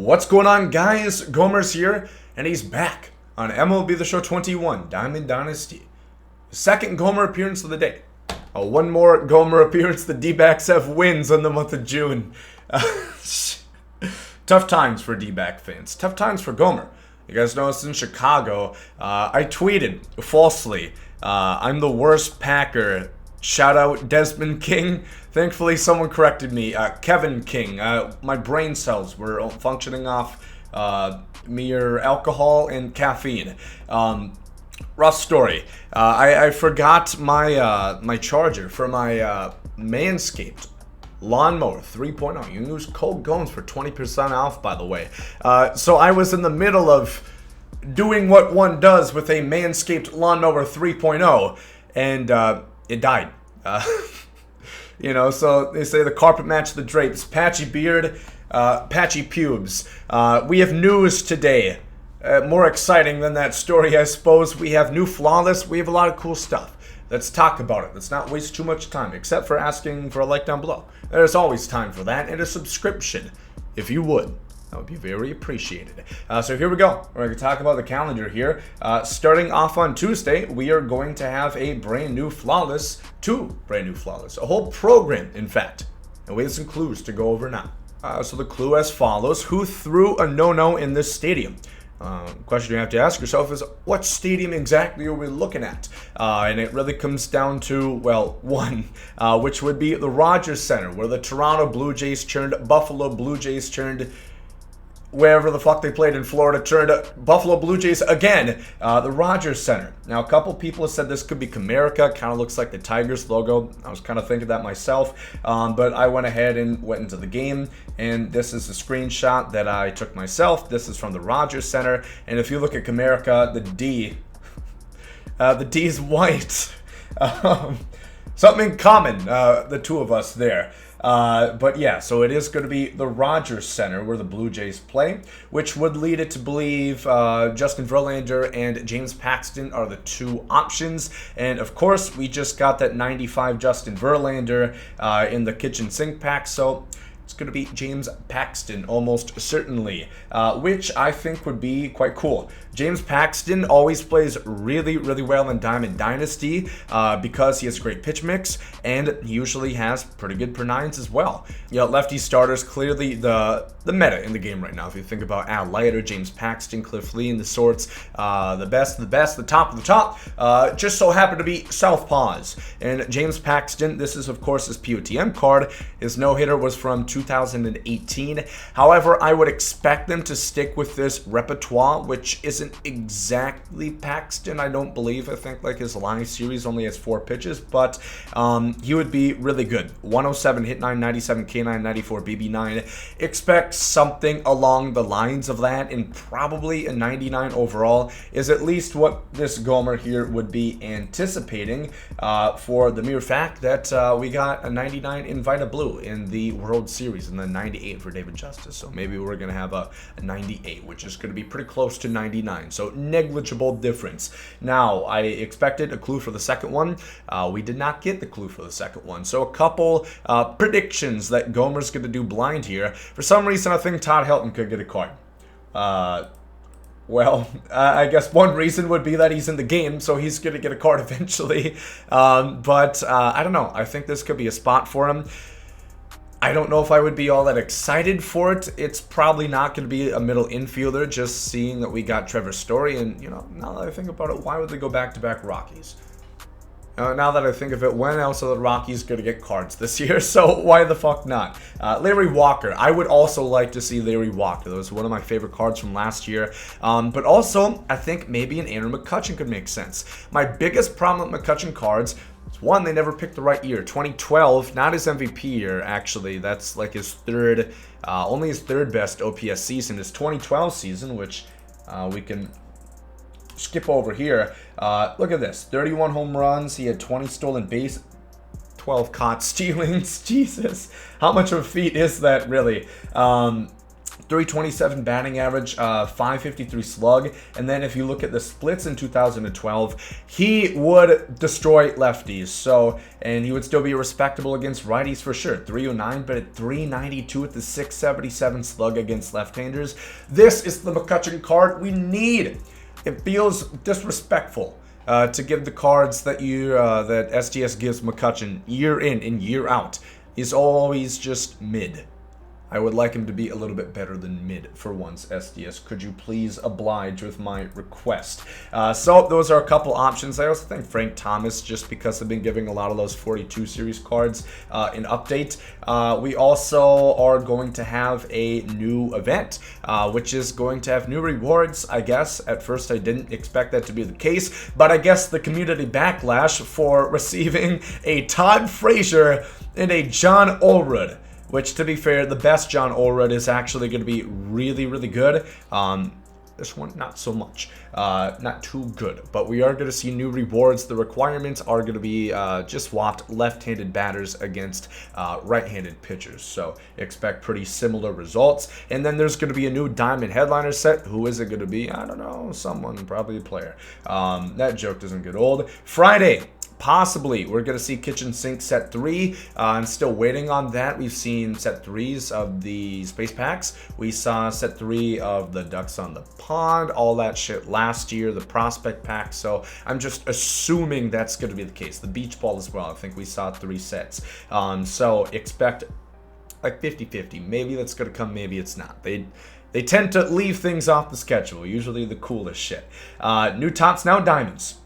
What's going on, guys? Gomer's here, and he's back on MLB The Show 21, Diamond Dynasty. Second Gomer appearance of the day. One more Gomer appearance. The D-backs have wins in the month of June. Tough times for D-back fans. Tough times for Gomer. You guys noticed in Chicago, I tweeted falsely, I'm the worst Packer. Shout out Desmond King. Thankfully, someone corrected me. Kevin King. My brain cells were functioning off mere alcohol and caffeine. Rough story. I forgot my charger for my Manscaped Lawnmower 3.0. You can use code GOMES for 20% off, by the way. So I was in the middle of doing what one does with a Manscaped Lawnmower 3.0, and it died. You know, so they say the carpet matched the drapes. Patchy beard, patchy pubes. We have news today. More exciting than that story, I suppose. We have new Flawless. We have a lot of cool stuff. Let's talk about it. Let's not waste too much time, except for asking for a like down below. There's always time for that, and a subscription, if you would. That would be very appreciated. So here we go. We're going to talk about the calendar here. Starting off on Tuesday, we are going to have a brand new Flawless, two brand new Flawless, a whole program, in fact. And we have some clues to go over now. So the clue as follows: who threw a no-no in this stadium? Question you have to ask yourself is, what stadium exactly are we looking at? And it really comes down to, well, one, which would be the Rogers Center, where the Toronto Blue Jays turned Buffalo Blue Jays turned wherever the fuck they played in Florida, turned Buffalo Blue Jays again, the Rogers Center. Now, a couple people have said this could be Comerica. Kind of looks like the Tigers logo. I was kind of thinking that myself, but I went ahead and went into the game, and this is a screenshot that I took myself. This is from the Rogers Center, and if you look at Comerica, the D is white. Something in common, the two of us there. But yeah, so it is going to be the Rogers Center where the Blue Jays play, which would lead it to believe Justin Verlander and James Paxton are the two options. And of course, we just got that 95 Justin Verlander in the kitchen sink pack, so it's going to be James Paxton, almost certainly, which I think would be quite cool. James Paxton always plays really, really well in Diamond Dynasty because he has a great pitch mix, and he usually has pretty good per nines as well. You know, lefty starters, clearly the meta in the game right now. If you think about Al Leiter, James Paxton, Cliff Lee, and the sorts, the best of the best, the top of the top, just so happen to be Southpaws. And James Paxton, this is of course his POTM card. His no-hitter was from 2018. However, I would expect them to stick with this repertoire, which isn't exactly Paxton, I don't believe. I think like his line series only has 4 pitches, but he would be really good. 107 hit 9, 97 K9, 94 BB9. Expect something along the lines of that, and probably a 99 overall is at least what this Gomer here would be anticipating, for the mere fact that we got a 99 in Vita Blue in the World Series and then 98 for David Justice. So maybe we're going to have a 98, which is going to be pretty close to 99. So negligible difference. Now, I expected a clue for the second one. We did not get the clue for the second one. So a couple predictions that Gomer's going to do blind here. For some reason, I think Todd Helton could get a card. Well, I guess one reason would be that he's in the game, so he's going to get a card eventually. But I don't know. I think this could be a spot for him. I don't know if I would be all that excited for it. It's probably not going to be a middle infielder, just seeing that we got Trevor Story. And, you know, now that I think about it, why would they go back-to-back Rockies? Now that I think of it, when else are the Rockies going to get cards this year? So why the fuck not? Larry Walker. I would also like to see Larry Walker. That was one of my favorite cards from last year. But also, I think maybe an Andrew McCutchen could make sense. My biggest problem with McCutchen cards, one, they never picked the right year. 2012, not his MVP year, actually. That's like his third, only his third best OPS season. His 2012 season, which we can skip over here. Look at this, 31 home runs. He had 20 stolen base, 12 caught stealings. Jesus, how much of a feat is that, really? 327 batting average, 553 slug, and then if you look at the splits in 2012, he would destroy lefties. So, and he would still be respectable against righties for sure. 309, but at 392 with the 677 slug against left-handers. This is the McCutchen card we need. It feels disrespectful to give the cards that that SDS gives McCutchen year in and year out. He's always just mid. I would like him to be a little bit better than mid for once, SDS. Could you please oblige with my request? So those are a couple options. I also think Frank Thomas, just because I've been giving a lot of those 42 series cards in update. We also are going to have a new event, which is going to have new rewards, I guess. At first, I didn't expect that to be the case, but I guess the community backlash for receiving a Todd Frazier and a John Olrud. Which, to be fair, the best John Olrud is actually going to be really, really good. This one, not so much. Not too good. But we are going to see new rewards. The requirements are going to be just swapped left-handed batters against right-handed pitchers. So expect pretty similar results. And then there's going to be a new Diamond Headliner set. Who is it going to be? I don't know. Someone, probably a player. That joke doesn't get old. Friday. Possibly, we're going to see Kitchen Sink set 3. I'm still waiting on that. We've seen set 3s of the Space Packs. We saw set 3 of the Ducks on the Pond, all that shit last year, the Prospect Pack. So I'm just assuming that's going to be the case. The Beach Ball as well. I think we saw 3 sets. So expect like 50-50. Maybe that's going to come, maybe it's not. They tend to leave things off the schedule, usually the coolest shit. New Tops Now Diamonds.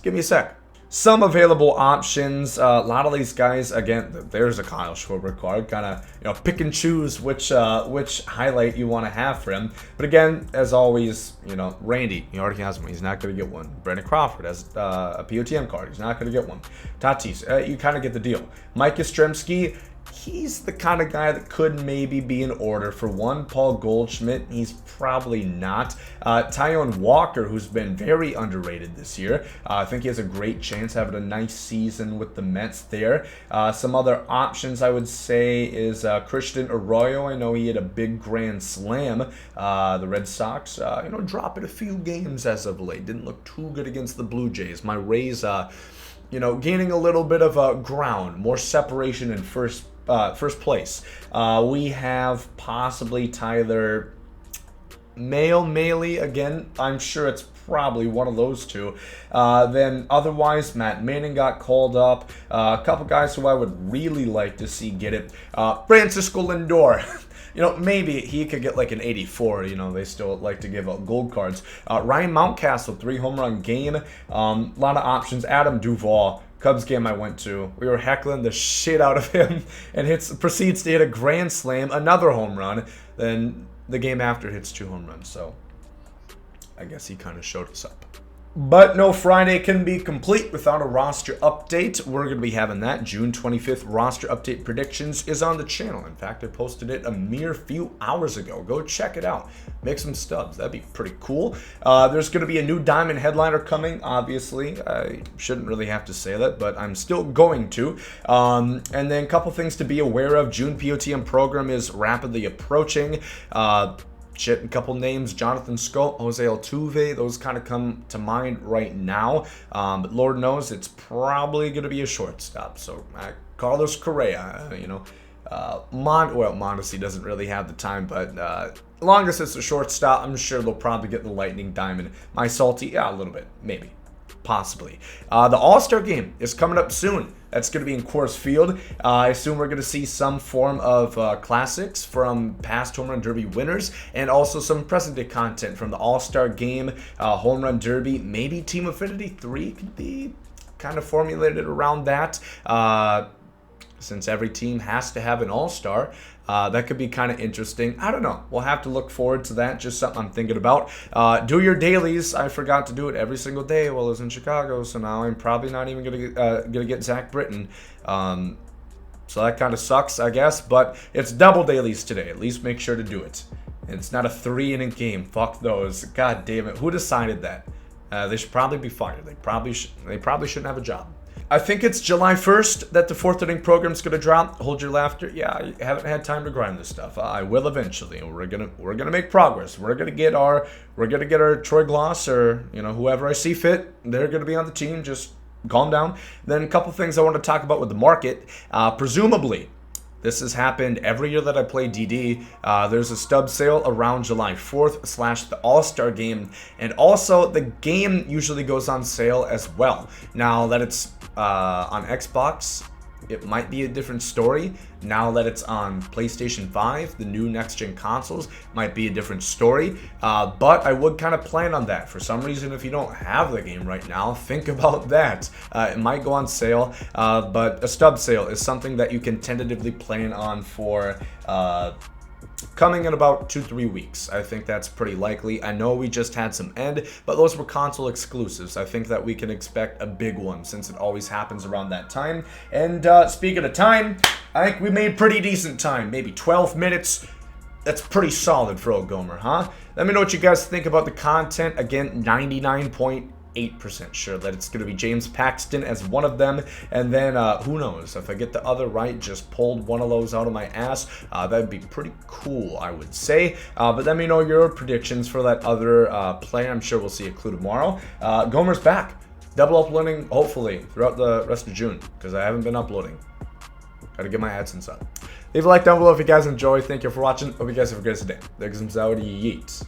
Give me a sec. Some available options. A lot of these guys, again, there's a Kyle Schwarber card. Kind of, pick and choose which highlight you want to have for him. But again, as always, Randy, he already has one. He's not going to get one. Brandon Crawford has a POTM card. He's not going to get one. Tatis, you kind of get the deal. Mike Yastrzemski, he's the kind of guy that could maybe be in order for one. Paul Goldschmidt, he's probably not. Taijuan Walker, who's been very underrated this year. I think he has a great chance having a nice season with the Mets there. Some other options I would say is Christian Arroyo. I know he had a big grand slam. The Red Sox, dropping a few games as of late. Didn't look too good against the Blue Jays. My Rays, gaining a little bit of ground, more separation in first place. We have possibly Tyler Maile again. I'm sure it's probably one of those two. Then otherwise, Matt Manning got called up. A couple guys who I would really like to see get it. Francisco Lindor. Maybe he could get like an 84. They still like to give out gold cards. Ryan Mountcastle, 3 home run game. A lot of options. Adam Duvall. Cubs game I went to, we were heckling the shit out of him, and proceeds to hit a grand slam, another home run. Then the game after hits 2 home runs. So I guess he kind of showed us up. But no Friday can be complete without a roster update. We're going to be having that. June 25th roster update predictions is on the channel. In fact, I posted it a mere few hours ago. Go check it out. Make some stubs. That'd be pretty cool. There's going to be a new Diamond Headliner coming, obviously. I shouldn't really have to say that, but I'm still going to. And then a couple things to be aware of. June POTM program is rapidly approaching. A couple names, Jonathan Scope, Jose Altuve, those kind of come to mind right now. But Lord knows it's probably going to be a shortstop. So Carlos Correa, Mondesi doesn't really have the time, but as long as it's a shortstop, I'm sure they'll probably get the Lightning Diamond. My Salty, yeah, a little bit, maybe. Possibly. The All-Star game is coming up soon. That's going to be in Coors Field. I assume we're going to see some form of classics from past Home Run Derby winners, and also some present-day content from the All-Star game, Home Run Derby. Maybe Team Affinity 3 could be kind of formulated around that. Since every team has to have an All-Star, that could be kind of interesting. I don't know. We'll have to look forward to that. Just something I'm thinking about. Do your dailies. I forgot to do it every single day while I was in Chicago, so now I'm probably not even gonna get Zach Britton. So that kind of sucks, I guess. But it's double dailies today. At least make sure to do it. It's not a 3-inning game. Fuck those. God damn it. Who decided that? They should probably be fired. They probably shouldn't have a job. I think it's July 1st that the 4th inning program's gonna drop. Hold your laughter. Yeah, I haven't had time to grind this stuff. I will eventually. We're gonna make progress. We're gonna get our Troy Gloss or whoever I see fit. They're gonna be on the team. Just calm down. Then a couple things I want to talk about with the market. Presumably, this has happened every year that I play DD. There's a stub sale around July 4th / the All-Star game. And also, the game usually goes on sale as well. Now that it's on Xbox, it might be a different story. Now that it's on PlayStation 5, the new next-gen consoles, might be a different story. But I would kind of plan on that. For some reason, if you don't have the game right now, think about that. It might go on sale, but a stub sale is something that you can tentatively plan on for coming in about 2-3 weeks. I think that's pretty likely. I know we just had some end, but those were console exclusives. I think that we can expect a big one since it always happens around that time. And speaking of time, I think we made pretty decent time. Maybe 12 minutes. That's pretty solid for old Gomer, huh? Let me know what you guys think about the content. Again, 99.8% sure that it's going to be James Paxton as one of them, and then who knows, if I get the other right, just pulled one of those out of my ass, that'd be pretty cool, I would say. But let me know your predictions for that other player. I'm sure we'll see a clue tomorrow. Gomer's back, double uploading hopefully throughout the rest of June, because I haven't been uploading. Gotta get my AdSense up. Leave a like down below if you guys enjoy. Thank you for watching. Hope you guys have a great day. There goes some Saudi Yeats.